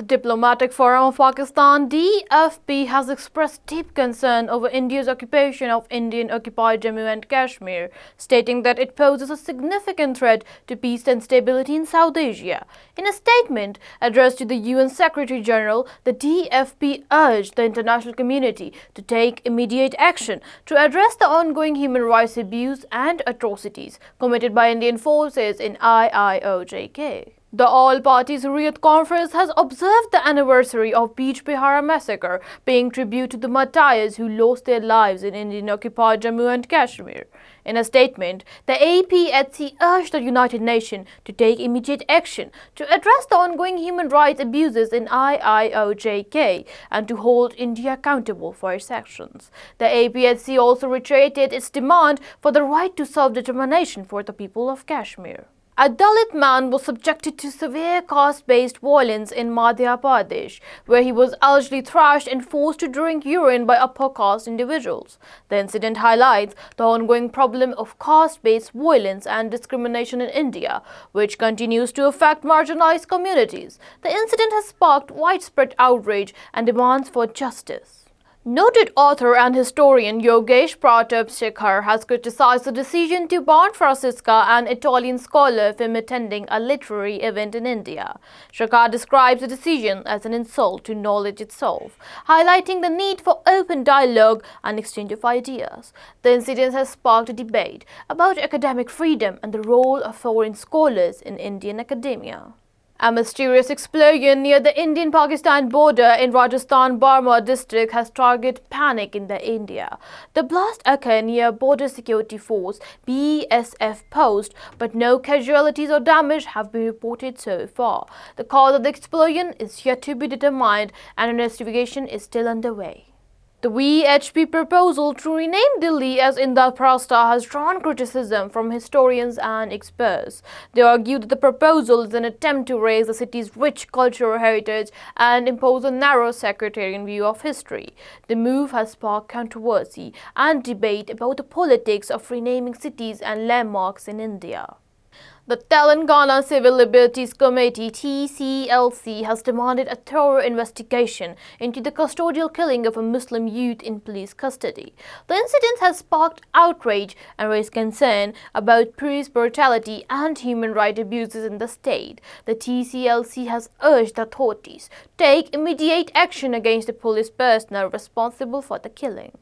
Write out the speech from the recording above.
The Diplomatic Forum of Pakistan (DFP) has expressed deep concern over India's occupation of Indian-occupied Jammu and Kashmir, stating that it poses a significant threat to peace and stability in South Asia. In a statement addressed to the UN Secretary General, the DFP urged the international community to take immediate action to address the ongoing human rights abuse and atrocities committed by Indian forces in IIOJK. The All-Parties Hurriyat Conference has observed the anniversary of Beach Bihara massacre, paying tribute to the martyrs who lost their lives in Indian-occupied Jammu and Kashmir. In a statement, the APHC urged the United Nations to take immediate action to address the ongoing human rights abuses in IIOJK and to hold India accountable for its actions. The APHC also reiterated its demand for the right to self-determination for the people of Kashmir. A Dalit man was subjected to severe caste-based violence in Madhya Pradesh, where he was allegedly thrashed and forced to drink urine by upper caste individuals. The incident highlights the ongoing problem of caste-based violence and discrimination in India, which continues to affect marginalized communities. The incident has sparked widespread outrage and demands for justice. Noted author and historian Yogesh Pratap Shekhar has criticized the decision to ban Francisca, an Italian scholar, from attending a literary event in India. Shekhar describes the decision as an insult to knowledge itself, highlighting the need for open dialogue and exchange of ideas. The incident has sparked a debate about academic freedom and the role of foreign scholars in Indian academia. A mysterious explosion near the Indian-Pakistan border in Rajasthan-Barma district has targeted panic in India. The blast occurred near Border Security Force (BSF) post, but no casualties or damage have been reported so far. The cause of the explosion is yet to be determined and an investigation is still underway. The VHP proposal to rename Delhi as Indraprastha has drawn criticism from historians and experts. They argue that the proposal is an attempt to raise the city's rich cultural heritage and impose a narrow sectarian view of history. The move has sparked controversy and debate about the politics of renaming cities and landmarks in India. The Telangana Civil Liberties Committee (TCLC) has demanded a thorough investigation into the custodial killing of a Muslim youth in police custody. The incident has sparked outrage and raised concern about police brutality and human rights abuses in the state. The TCLC has urged the authorities to take immediate action against the police personnel responsible for the killing.